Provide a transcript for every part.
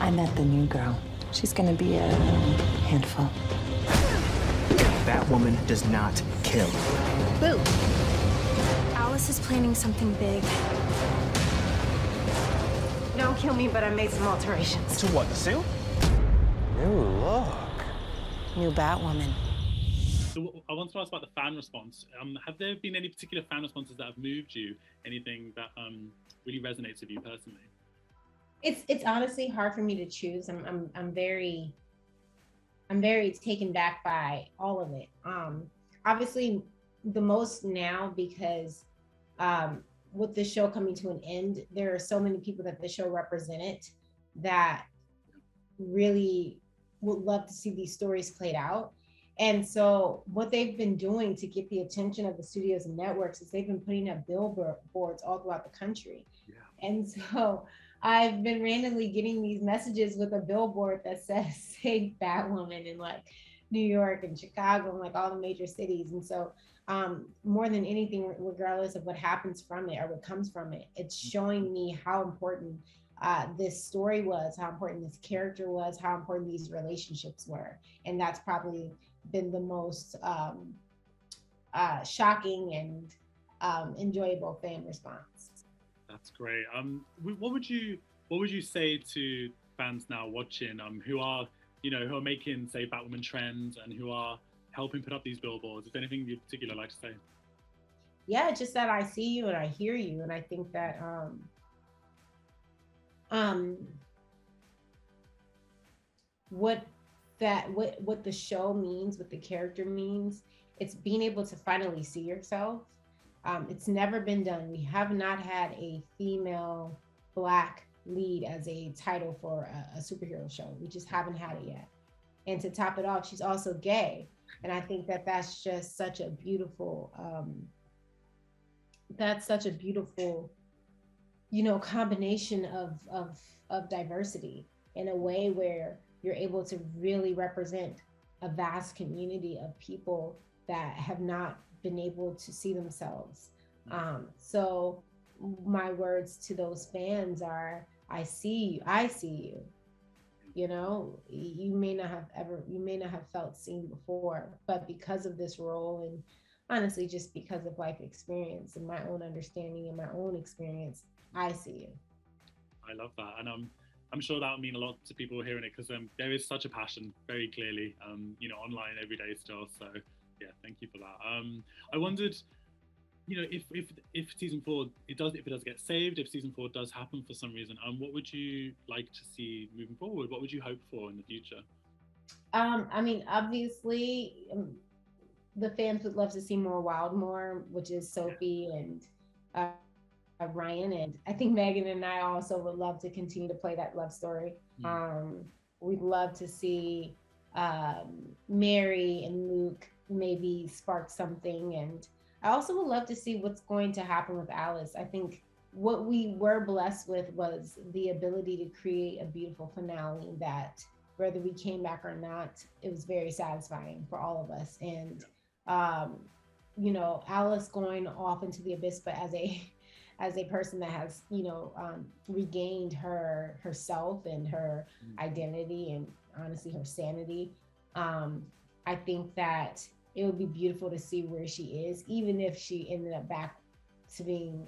I met the new girl. She's gonna be a handful. Batwoman does not kill. Boo! Alice is planning something big. Don't kill me, but I made some alterations. To what, the suit? New look. New Batwoman. So I want to ask about the fan response. Have there been any particular fan responses that have moved you? Anything that really resonates with you personally? It's honestly hard for me to choose. I'm very taken back by all of it. Obviously the most now because with the show coming to an end, there are so many people that the show represented that really would love to see these stories played out. And so what they've been doing to get the attention of the studios and networks is they've been putting up billboards all throughout the country. Yeah. And so I've been randomly getting these messages with a billboard that says Save Batwoman in like New York and Chicago and like all the major cities. And so more than anything, regardless of what happens from it or what comes from it, it's showing me how important this story was, how important this character was, how important these relationships were. And that's probably been the most shocking and enjoyable fan response. That's great. What would you say to fans now watching who are making, say, Batwoman trends and who are helping put up these billboards? Is there anything you particularly like to say? Yeah, just that I see you and I hear you, and I think that what the show means, what the character means, it's being able to finally see yourself. It's never been done. We have not had a female Black lead as a title for a superhero show. We just haven't had it yet. And to top it off, she's also gay. And I think that that's just such a beautiful, combination of diversity in a way where you're able to really represent a vast community of people that have not been able to see themselves. So my words to those fans are, I see you. You may not have felt seen before, but because of this role, and honestly, just because of life experience and my own understanding and my own experience, I see you. I love that. And I'm sure that'll mean a lot to people hearing it, because there is such a passion very clearly, online every day still. So yeah, thank you for that. I wondered, if season 4, if it does get saved, if season 4 does happen for some reason, what would you like to see moving forward? What would you hope for in the future? Obviously, the fans would love to see more Wildmore, which is Sophie and Ryan, and I think Megan and I also would love to continue to play that love story. We'd love to see Mary and Luke maybe spark something, and I also would love to see what's going to happen with Alice. I think what we were blessed with was the ability to create a beautiful finale that, whether we came back or not, it was very satisfying for all of us. And Alice going off into the abyss, but as a person that has regained herself and her identity and honestly her sanity, I think that it would be beautiful to see where she is, even if she ended up back to being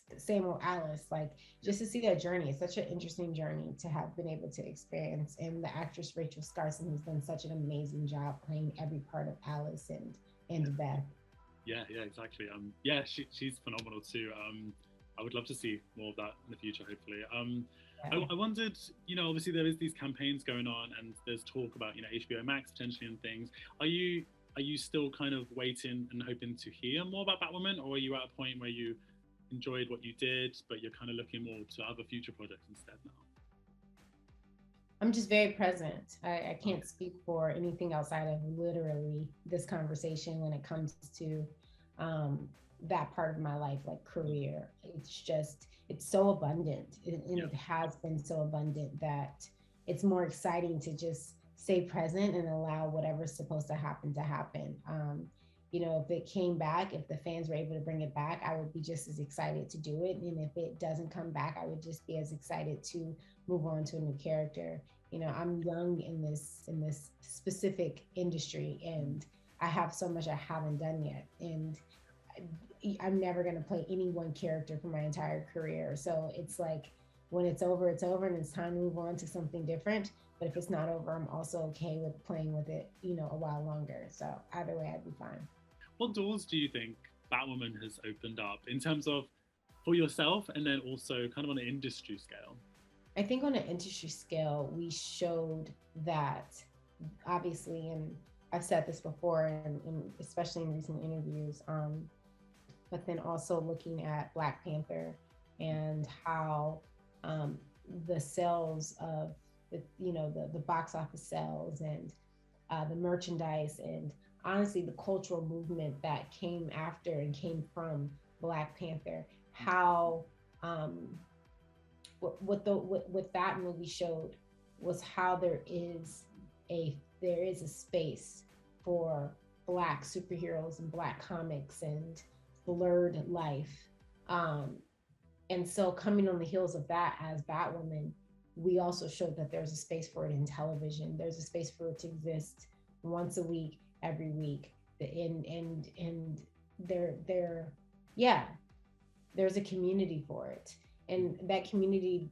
the same old Alice, like just to see that journey. It's such an interesting journey to have been able to experience. And the actress Rachel Scarson has done such an amazing job playing every part of Alice and Beth. Yeah, exactly. She's phenomenal too. I would love to see more of that in the future, hopefully. I wondered, obviously there is these campaigns going on and there's talk about, HBO Max potentially and things. Are you still kind of waiting and hoping to hear more about Batwoman, or are you at a point where you enjoyed what you did, but you're kind of looking more to other future projects instead now? I'm just very present. I can't speak for anything outside of literally this conversation when it comes to that part of my life, like career. It's so abundant, and it has been so abundant that it's more exciting to just stay present and allow whatever's supposed to happen to happen. you know, if it came back, if the fans were able to bring it back, I would be just as excited to do it. And if it doesn't come back, I would just be as excited to move on to a new character. You know, I'm young in this specific industry, and I have so much I haven't done yet. And I'm never going to play any one character for my entire career. So it's like, when it's over, and it's time to move on to something different. But if it's not over, I'm also okay with playing with it, you know, a while longer. So either way, I'd be fine. What doors do you think Batwoman has opened up in terms of for yourself, and then also kind of on an industry scale? I think on an industry scale, we showed that, obviously, and I've said this before, and especially in recent interviews, but then also looking at Black Panther and how the sales of the box office sales and the merchandise, and honestly the cultural movement that came after and came from Black Panther, how what that movie showed was how there is a space for Black superheroes and Black comics and blurred life. And so coming on the heels of that as Batwoman, we also showed that there's a space for it in television. There's a space for it to exist once a week, every week. And there's a community for it. And that community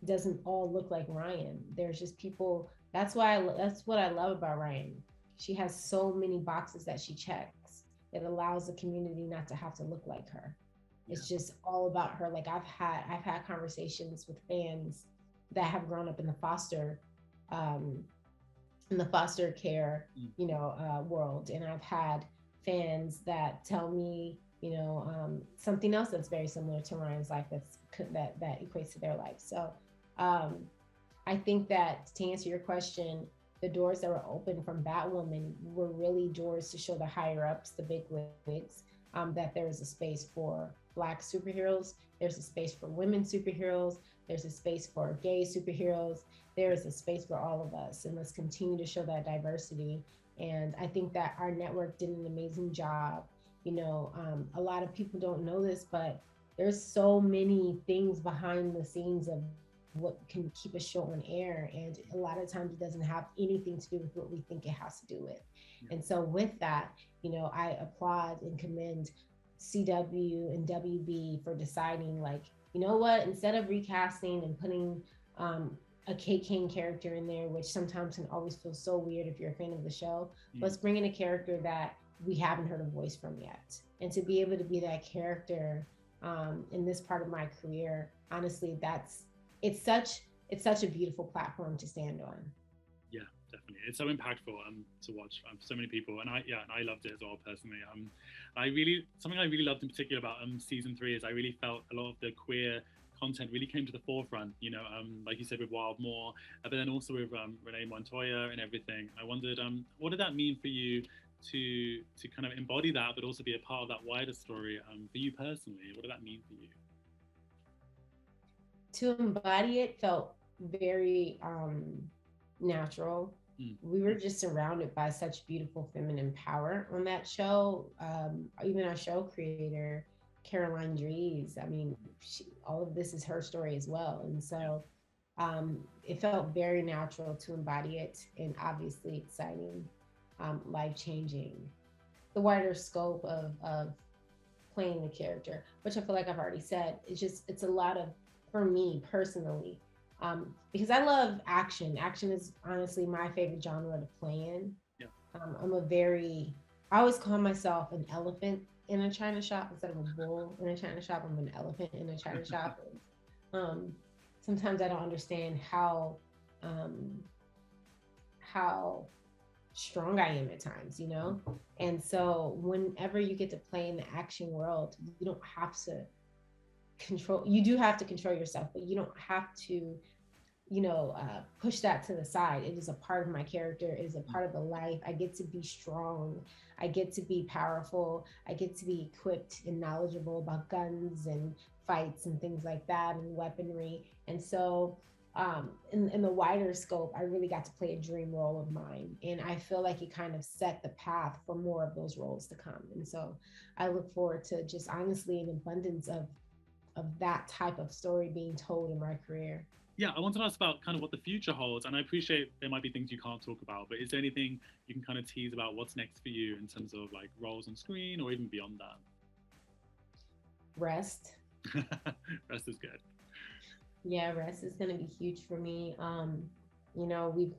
doesn't all look like Ryan. There's just people. That's what I love about Ryan. She has so many boxes that she checks. It allows the community not to have to look like her. It's just all about her. Like I've had conversations with fans that have grown up in the foster care, world. And I've had fans that tell me, something else that's very similar to Ryan's life that equates to their life. So I think that to answer your question, the doors that were open from Batwoman were really doors to show the higher ups, the big wigs, that there is a space for Black superheroes, there's a space for women superheroes, there's a space for gay superheroes, there is a space for all of us, and let's continue to show that diversity. And I think that our network did an amazing job. A lot of people don't know this, but there's so many things behind the scenes of what can keep a show on air, and a lot of times it doesn't have anything to do with what we think it has to do with. And so with that, I applaud and commend CW and WB for deciding, like, you know what, instead of recasting and putting a Kate Kane character in there, which sometimes can always feel so weird if you're a fan of the show, let's bring in a character that we haven't heard a voice from yet. And to be able to be that character in this part of my career, honestly, it's such a beautiful platform to stand on. Yeah, definitely. It's so impactful to watch for so many people, and I loved it as well personally. Something I really loved in particular about season 3 is I really felt a lot of the queer content really came to the forefront. Like you said with Wild Moore, but then also with Renee Montoya and everything. I wondered, what did that mean for you to kind of embody that, but also be a part of that wider story for you personally? What did that mean for you? To embody it felt very natural. We were just surrounded by such beautiful feminine power on that show. Even our show creator, Caroline Dries, all of this is her story as well. And so it felt very natural to embody it, and obviously exciting, life-changing. The wider scope of playing the character, which I feel like I've already said, it's a lot of, for me personally, because I love action. Action is honestly my favorite genre to play in. Yeah. I always call myself an elephant in a china shop instead of a bull in a china shop. I'm an elephant in a china shop. Sometimes I don't understand how strong I am at times, And so whenever you get to play in the action world, you don't have to you do have to control yourself, but you don't have to, push that to the side. It is a part of my character. It is a part of the life. I get to be strong. I get to be powerful. I get to be equipped and knowledgeable about guns and fights and things like that, and weaponry. And so in the wider scope, I really got to play a dream role of mine. And I feel like it kind of set the path for more of those roles to come. And so I look forward to just honestly an abundance of that type of story being told in my career. Yeah, I wanted to ask about kind of what the future holds, and I appreciate there might be things you can't talk about, but is there anything you can kind of tease about what's next for you in terms of like roles on screen or even beyond that? Rest. Rest is good. Yeah, rest is gonna be huge for me. You know, we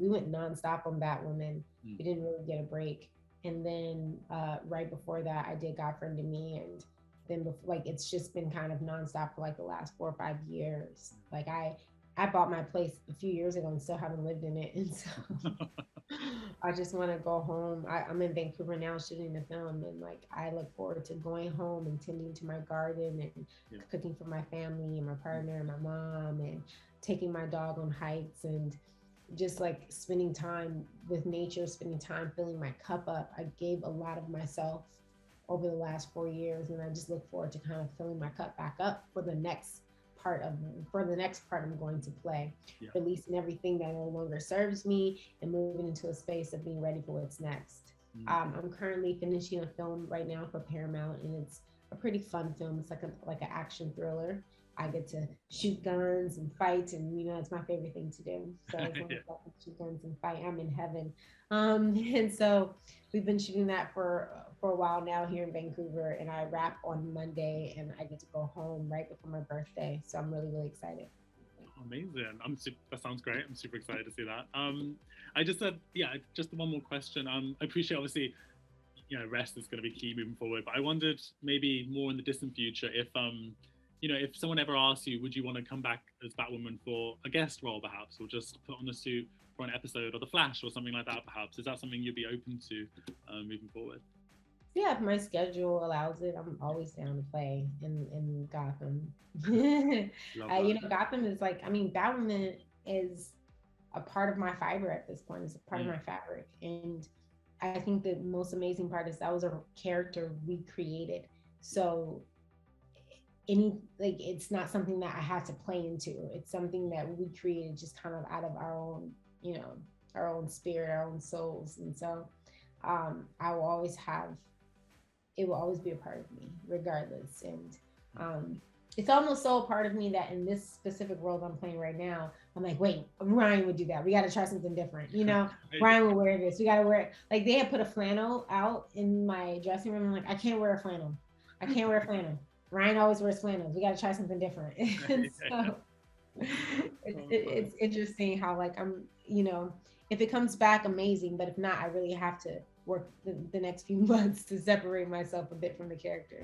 went nonstop on Batwoman. We didn't really get a break, and then right before that, I did God Friend to Me, and then like it's just been kind of nonstop for like the last 4 or 5 years. Like I bought my place a few years ago and still haven't lived in it, and so I just want to go home. I'm in Vancouver now shooting the film, and like I look forward to going home and tending to my garden and cooking for my family and my partner and my mom, and taking my dog on hikes and just like spending time with nature, spending time filling my cup up. I gave a lot of myself over the last 4 years, and I just look forward to kind of filling my cup back up for the next part I'm going to play, releasing everything that no longer serves me and moving into a space of being ready for what's next. I'm currently finishing a film right now for Paramount, and it's a pretty fun film. It's like an action thriller. I get to shoot guns and fight, and you know, it's my favorite thing to do. So as long as I can shoot guns and fight, I'm in heaven. And so we've been shooting that for a while now here in Vancouver, and I wrap on Monday, and I get to go home right before my birthday. So I'm really, really excited. Amazing. That sounds great. I'm super excited to see that. I just said, just one more question. I appreciate, obviously, you know, rest is going to be key moving forward, but I wondered maybe more in the distant future if you know, if someone ever asks you, would you want to come back as Batwoman for a guest role perhaps, or just put on a suit for an episode of The Flash or something like that perhaps? Is that something you'd be open to moving forward? Yeah, if my schedule allows it, I'm always down to play in Gotham. You know, Gotham is like, I mean, Batwoman is a part of my fiber at this point. It's a part of my fabric. And I think the most amazing part is that was a character we created. So it's not something that I had to play into. It's something that we created just kind of out of our own, you know, our own spirit, our own souls. And so it will always be a part of me regardless. And it's almost so a part of me that in this specific role I'm playing right now, I'm like, wait, Ryan would do that. We got to try something different. You know, Ryan will wear this. We got to wear it. Like they had put a flannel out in my dressing room. I'm like, I can't wear a flannel. Ryan always wears flannels. We got to try something different. And so it's interesting how like I'm, you know, if it comes back, amazing. But if not, I really have to work the next few months to separate myself a bit from the character.